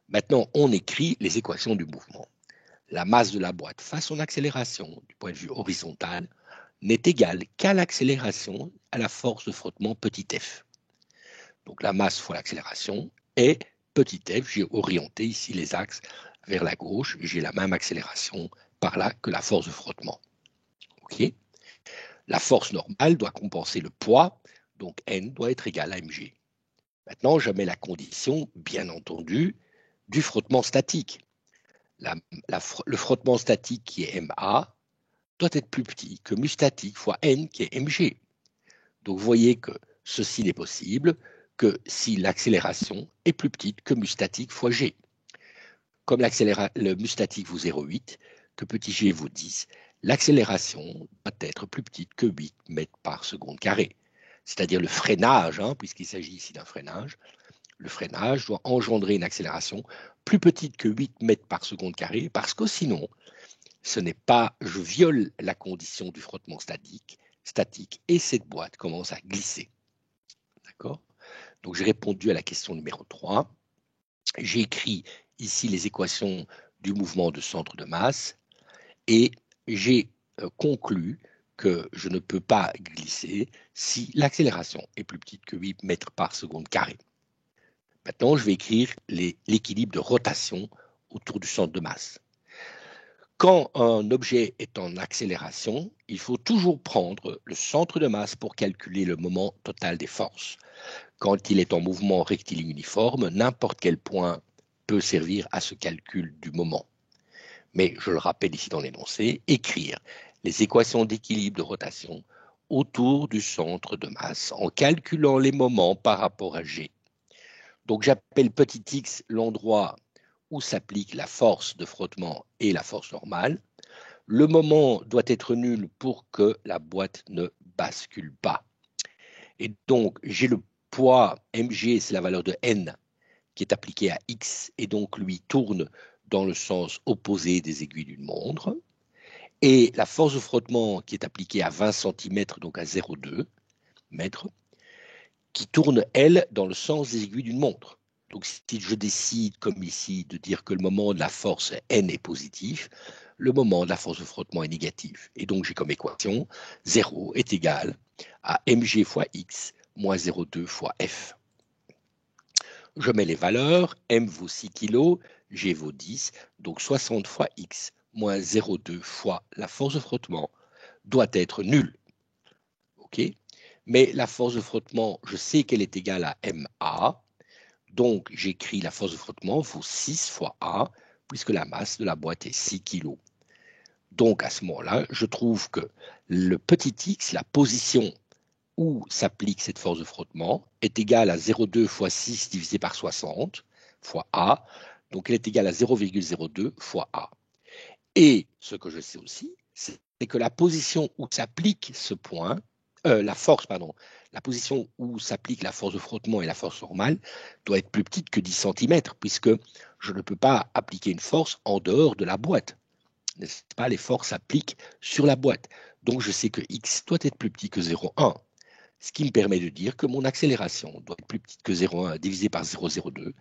Maintenant, on écrit les équations du mouvement. La masse de la boîte face à son accélération du point de vue horizontal n'est égale qu'à l'accélération à la force de frottement petit f. Donc la masse fois l'accélération est petit f. J'ai orienté ici les axes vers la gauche. J'ai la même accélération par là que la force de frottement. Okay. La force normale doit compenser le poids, donc N doit être égal à mg. Maintenant, je mets la condition, bien entendu, du frottement statique. Le frottement statique qui est MA doit être plus petit que mu statique fois N qui est mg. Donc vous voyez que ceci n'est possible que si l'accélération est plus petite que mu statique fois g. Comme le mu statique vaut 0,8, que petit g vaut 10, l'accélération doit être plus petite que 8 mètres par seconde carré. C'est-à-dire le freinage, puisqu'il s'agit ici d'un freinage, le freinage doit engendrer une accélération plus petite que 8 mètres par seconde carré, parce que sinon, ce n'est pas, je viole la condition du frottement statique, et cette boîte commence à glisser. D'accord? Donc j'ai répondu à la question numéro 3. J'ai écrit ici les équations du mouvement de centre de masse et j'ai conclu que je ne peux pas glisser si l'accélération est plus petite que 8 mètres par seconde carré. Maintenant, je vais écrire l'équilibre de rotation autour du centre de masse. Quand un objet est en accélération, il faut toujours prendre le centre de masse pour calculer le moment total des forces. Quand il est en mouvement rectiligne uniforme, n'importe quel point peut servir à ce calcul du moment. Mais je le rappelle ici dans l'énoncé, écrire les équations d'équilibre de rotation autour du centre de masse en calculant les moments par rapport à G. Donc j'appelle petit x l'endroit où s'applique la force de frottement et la force normale. Le moment doit être nul pour que la boîte ne bascule pas. Et donc j'ai le poids mg, c'est la valeur de n qui est appliquée à x et donc lui tourne dans le sens opposé des aiguilles d'une montre. Et la force de frottement qui est appliquée à 20 cm, donc à 0,2 mètres, qui tourne, elle, dans le sens des aiguilles d'une montre. Donc si je décide, comme ici, de dire que le moment de la force N est positif, le moment de la force de frottement est négatif. Et donc j'ai comme équation 0 est égal à mg fois x moins 0,2 fois f. Je mets les valeurs, m vaut 6 kg, g vaut 10, donc 60 fois x moins 0,2 fois la force de frottement doit être nulle. OK? Mais la force de frottement, je sais qu'elle est égale à MA, donc j'écris la force de frottement vaut 6 fois A, puisque la masse de la boîte est 6 kg. Donc à ce moment-là, je trouve que le petit x, la position où s'applique cette force de frottement, est égale à 0,2 fois 6 divisé par 60 fois A, donc elle est égale à 0,02 fois A. Et ce que je sais aussi, c'est que la position où s'applique ce point, la force, pardon, la position où s'applique la force de frottement et la force normale doit être plus petite que 10 cm, puisque je ne peux pas appliquer une force en dehors de la boîte. N'est-ce pas? Les forces s'appliquent sur la boîte. Donc je sais que x doit être plus petit que 0,1. Ce qui me permet de dire que mon accélération doit être plus petite que 0,1 divisé par 0,02.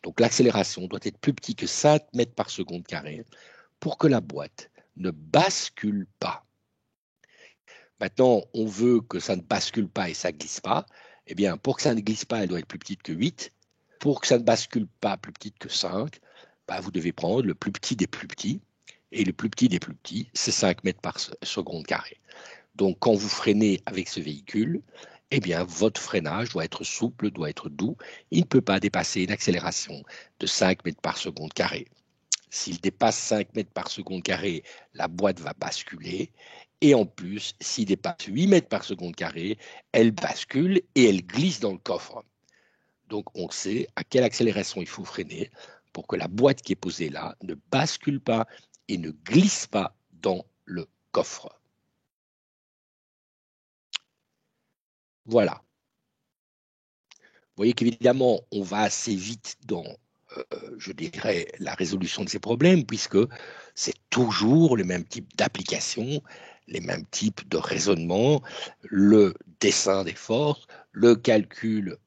Donc l'accélération doit être plus petite que 5 mètres par seconde carré pour que la boîte ne bascule pas. Maintenant, on veut que ça ne bascule pas et ça ne glisse pas. Eh bien, pour que ça ne glisse pas, elle doit être plus petite que 8. Pour que ça ne bascule pas plus petite que 5, bah, vous devez prendre le plus petit des plus petits. Et le plus petit des plus petits, c'est 5 mètres par seconde carré. Donc, quand vous freinez avec ce véhicule, eh bien, votre freinage doit être souple, doit être doux. Il ne peut pas dépasser une accélération de 5 mètres par seconde carré. S'il dépasse 5 mètres par seconde carré, la boîte va basculer. Et en plus, s'il dépasse 8 mètres par seconde carré, elle bascule et elle glisse dans le coffre. Donc, on sait à quelle accélération il faut freiner pour que la boîte qui est posée là ne bascule pas et ne glisse pas dans le coffre. Voilà. Vous voyez qu'évidemment, on va assez vite dans, je dirais, la résolution de ces problèmes, puisque c'est toujours le même type d'application, les mêmes types de raisonnement, le dessin des forces, le calcul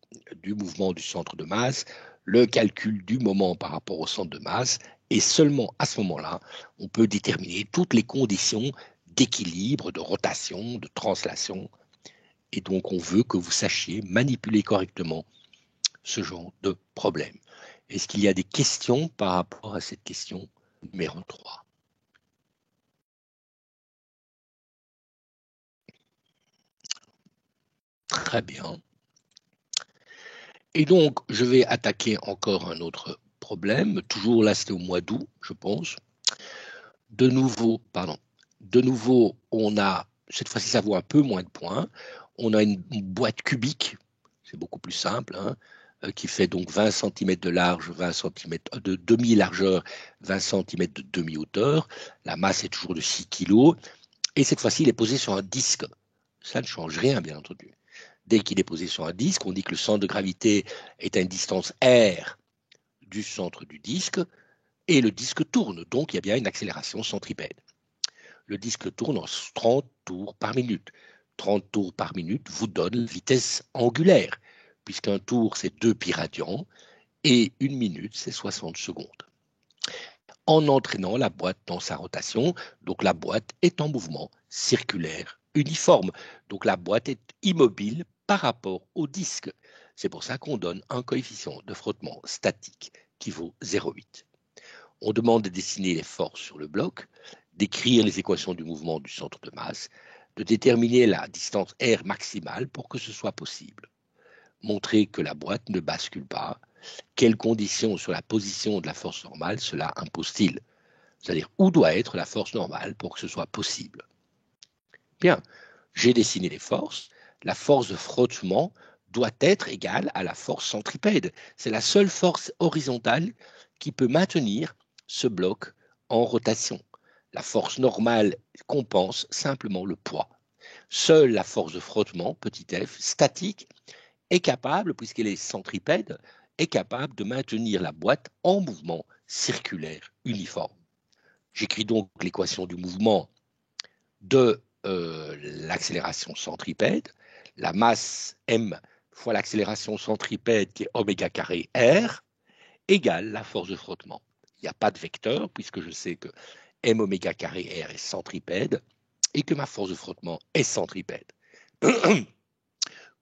du mouvement du centre de masse, le calcul du moment par rapport au centre de masse, et seulement à ce moment-là, on peut déterminer toutes les conditions d'équilibre, de rotation, de translation. Et donc, on veut que vous sachiez manipuler correctement ce genre de problème. Est-ce qu'il y a des questions par rapport à cette question numéro 3? Très bien. Et donc, je vais attaquer encore un autre problème. Toujours là, c'était au mois d'août, je pense. De nouveau, on a, cette fois-ci, ça vaut un peu moins de points. On a une boîte cubique, c'est beaucoup plus simple, hein, qui fait donc 20 cm de large, 20 cm de demi-largeur, 20 cm de demi-hauteur. La masse est toujours de 6 kg. Et cette fois-ci, il est posé sur un disque. Ça ne change rien, bien entendu. Dès qu'il est posé sur un disque, on dit que le centre de gravité est à une distance r du centre du disque, et le disque tourne. Donc, il y a bien une accélération centripète. Le disque tourne en 30 tours par minute. 30 tours par minute vous donne la vitesse angulaire, puisqu'un tour, c'est 2 pi radians, et une minute, c'est 60 secondes. En entraînant la boîte dans sa rotation, donc la boîte est en mouvement circulaire uniforme. Donc la boîte est immobile par rapport au disque. C'est pour ça qu'on donne un coefficient de frottement statique qui vaut 0,8. On demande de dessiner les forces sur le bloc, d'écrire les équations du mouvement du centre de masse, de déterminer la distance R maximale pour que ce soit possible. Montrer que la boîte ne bascule pas. Quelles conditions sur la position de la force normale cela impose-t-il? C'est-à-dire, où doit être la force normale pour que ce soit possible? Bien, j'ai dessiné les forces. La force de frottement doit être égale à la force centripède. C'est la seule force horizontale qui peut maintenir ce bloc en rotation. La force normale compense simplement le poids. Seule la force de frottement, petit f, statique, est capable, puisqu'elle est centripède, est capable de maintenir la boîte en mouvement circulaire uniforme. J'écris donc l'équation du mouvement de l'accélération centripède, la masse m fois l'accélération centripède qui est oméga carré r, égale la force de frottement. Il n'y a pas de vecteur, puisque je sais que m oméga carré r est centripède et que ma force de frottement est centripède.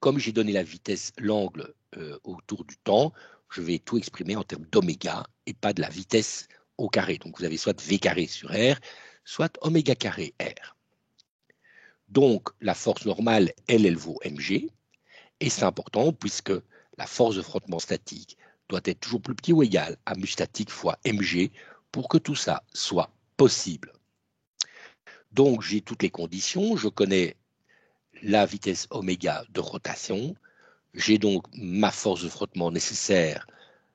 Comme j'ai donné la vitesse, l'angle autour du temps, je vais tout exprimer en termes d'oméga et pas de la vitesse au carré. Donc vous avez soit v carré sur r, soit oméga carré r. Donc la force normale, elle vaut mg, et c'est important puisque la force de frottement statique doit être toujours plus petit ou égal à mu statique fois mg pour que tout ça soit possible. Donc j'ai toutes les conditions, je connais la vitesse oméga de rotation, j'ai donc ma force de frottement nécessaire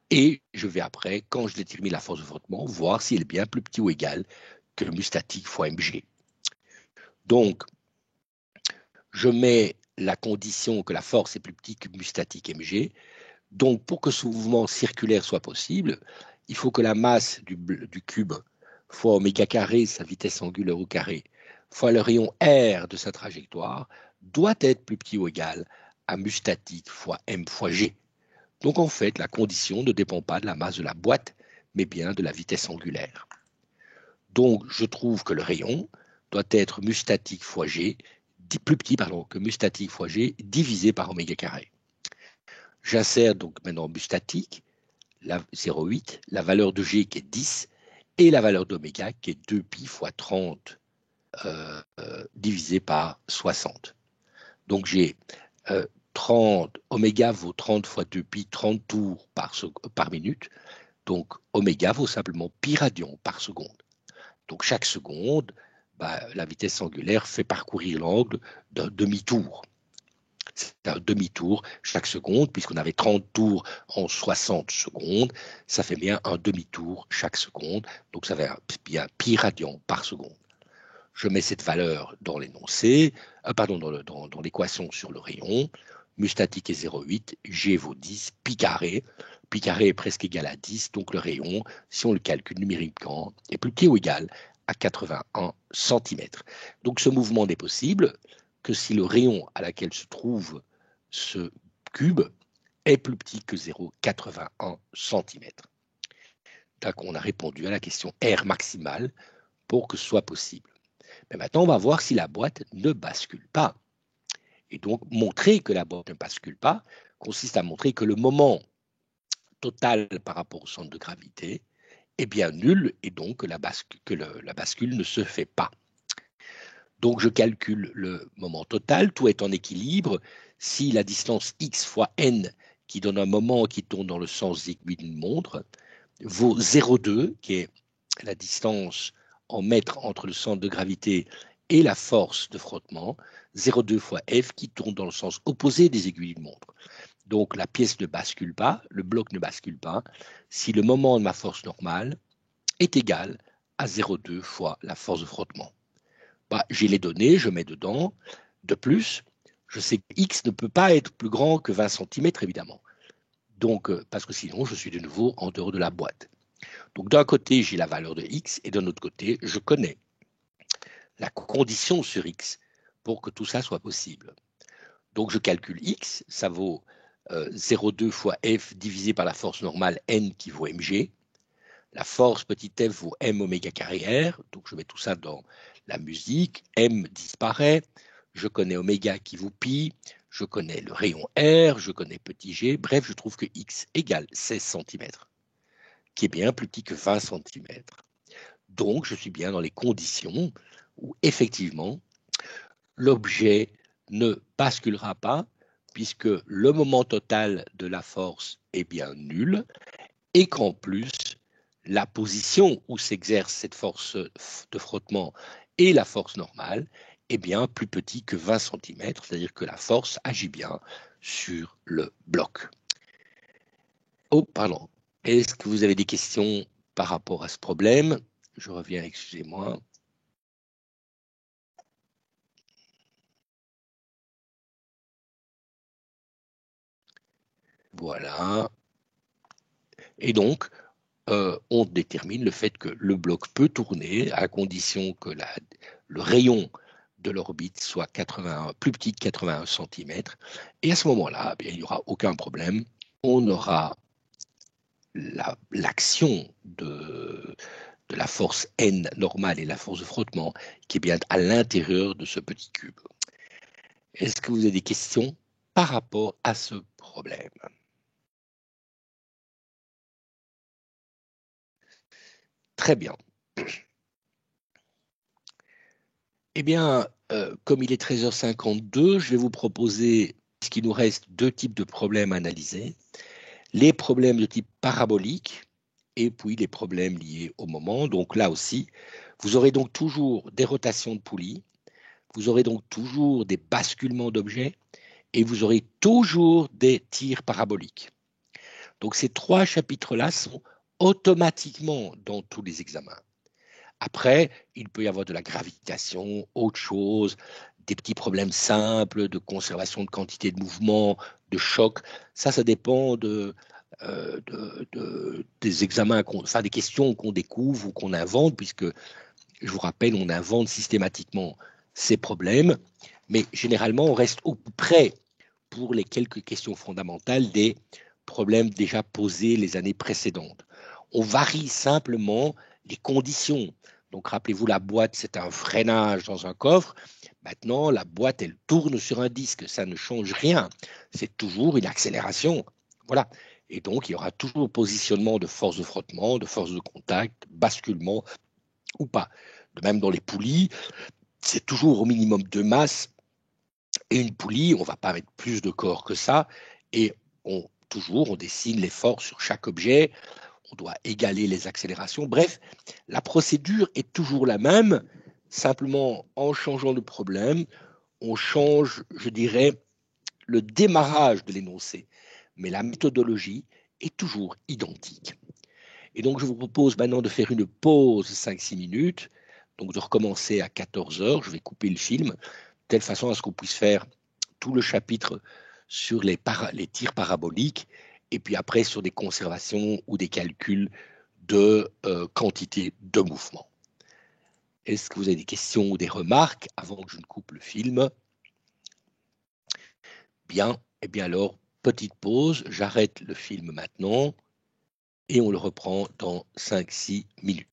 et je vais après, quand je détermine la force de frottement, voir si elle est bien plus petit ou égal que mu statique fois mg. Donc, je mets la condition que la force est plus petite que mu statique mg. Donc, pour que ce mouvement circulaire soit possible, il faut que la masse du cube fois oméga carré, sa vitesse angulaire au carré, fois le rayon r de sa trajectoire, doit être plus petit ou égal à mu statique fois m fois g. Donc en fait, la condition ne dépend pas de la masse de la boîte, mais bien de la vitesse angulaire. Donc je trouve que le rayon doit être mu statique fois g, plus petit que mu statique fois g, divisé par oméga carré. J'insère donc maintenant mu statique, 0,8, la valeur de g qui est 10, et la valeur d'oméga qui est 2pi fois 30 divisé par 60. Donc j'ai 30, oméga vaut 30 fois 2pi, 30 tours par minute. Donc oméga vaut simplement pi radian par seconde. Donc chaque seconde, la vitesse angulaire fait parcourir l'angle d'un demi-tour. C'est un demi-tour chaque seconde, puisqu'on avait 30 tours en 60 secondes, ça fait bien un demi-tour chaque seconde, donc ça fait bien pi radian par seconde. Je mets cette valeur dans l'énoncé, dans l'équation sur le rayon, mu statique est 0,8, g vaut 10, pi carré est presque égal à 10, donc le rayon, si on le calcule numériquement, est plus petit ou égal à 81 cm. Donc ce mouvement n'est possible que si le rayon à laquelle se trouve ce cube est plus petit que 0,81 cm. Donc on a répondu à la question R maximale pour que ce soit possible. Mais maintenant, on va voir si la boîte ne bascule pas. Et donc, montrer que la boîte ne bascule pas consiste à montrer que le moment total par rapport au centre de gravité est bien nul et donc que la bascule ne se fait pas. Donc, je calcule le moment total, tout est en équilibre. Si la distance x fois n, qui donne un moment qui tourne dans le sens des aiguilles d'une montre, vaut 0,2, qui est la distance en mètres entre le centre de gravité et la force de frottement, 0,2 fois F qui tourne dans le sens opposé des aiguilles d'une montre. Donc la pièce ne bascule pas, le bloc ne bascule pas, si le moment de ma force normale est égal à 0,2 fois la force de frottement. J'ai les données, je mets dedans. De plus, je sais que X ne peut pas être plus grand que 20 cm, évidemment. Donc, parce que sinon, je suis de nouveau en dehors de la boîte. Donc d'un côté, j'ai la valeur de x et d'un autre côté, je connais la condition sur x pour que tout ça soit possible. Donc je calcule x, ça vaut 0,2 fois f divisé par la force normale n qui vaut mg. La force petit f vaut m oméga carré r, donc je mets tout ça dans la musique, m disparaît, je connais oméga qui vaut pi, je connais le rayon r, je connais petit g, bref, je trouve que x égale 16 cm. qui est bien plus petit que 20 cm. Donc, je suis bien dans les conditions où, effectivement, l'objet ne basculera pas, puisque le moment total de la force est bien nul, et qu'en plus, la position où s'exerce cette force de frottement et la force normale est bien plus petit que 20 cm, c'est-à-dire que la force agit bien sur le bloc. Oh, pardon. Est-ce que vous avez des questions par rapport à ce problème? Je reviens, excusez-moi. Voilà. Et donc, on détermine le fait que le bloc peut tourner à condition que le rayon de l'orbite soit plus petit que 81 cm. Et à ce moment-là, il n'y aura aucun problème. On aura l'action de la force N normale et la force de frottement qui est bien à l'intérieur de ce petit cube. Est-ce que vous avez des questions par rapport à ce problème? Très bien. Eh bien, comme il est 13h52, je vais vous proposer, puisqu'il nous reste deux types de problèmes à analyser. Les problèmes de type parabolique et puis les problèmes liés au moment. Donc là aussi, vous aurez donc toujours des rotations de poulies, vous aurez donc toujours des basculements d'objets et vous aurez toujours des tirs paraboliques. Donc ces trois chapitres-là sont automatiquement dans tous les examens. Après, il peut y avoir de la gravitation, autre chose, des petits problèmes simples de conservation de quantité de mouvement, de choc. Ça dépend des examens, enfin des questions qu'on découvre ou qu'on invente, puisque, je vous rappelle, on invente systématiquement ces problèmes, mais généralement, on reste au plus près pour les quelques questions fondamentales des problèmes déjà posés les années précédentes. On varie simplement les conditions. Donc, rappelez-vous, la boîte, c'est un freinage dans un coffre. Maintenant, la boîte, elle tourne sur un disque. Ça ne change rien. C'est toujours une accélération. Voilà. Et donc, il y aura toujours positionnement de force de frottement, de force de contact, basculement ou pas. De même, dans les poulies, c'est toujours au minimum deux masses. Et une poulie, on ne va pas mettre plus de corps que ça. Et toujours, on dessine les forces sur chaque objet. On doit égaler les accélérations. Bref, la procédure est toujours la même. Simplement, en changeant de problème, on change, je dirais, le démarrage de l'énoncé. Mais la méthodologie est toujours identique. Et donc, je vous propose maintenant de faire une pause 5-6 minutes, donc de recommencer à 14 heures. Je vais couper le film, de telle façon à ce qu'on puisse faire tout le chapitre sur les tirs paraboliques, et puis après sur des conservations ou des calculs de quantité de mouvement. Est-ce que vous avez des questions ou des remarques avant que je ne coupe le film? Bien, et bien alors, petite pause, j'arrête le film maintenant et on le reprend dans 5-6 minutes.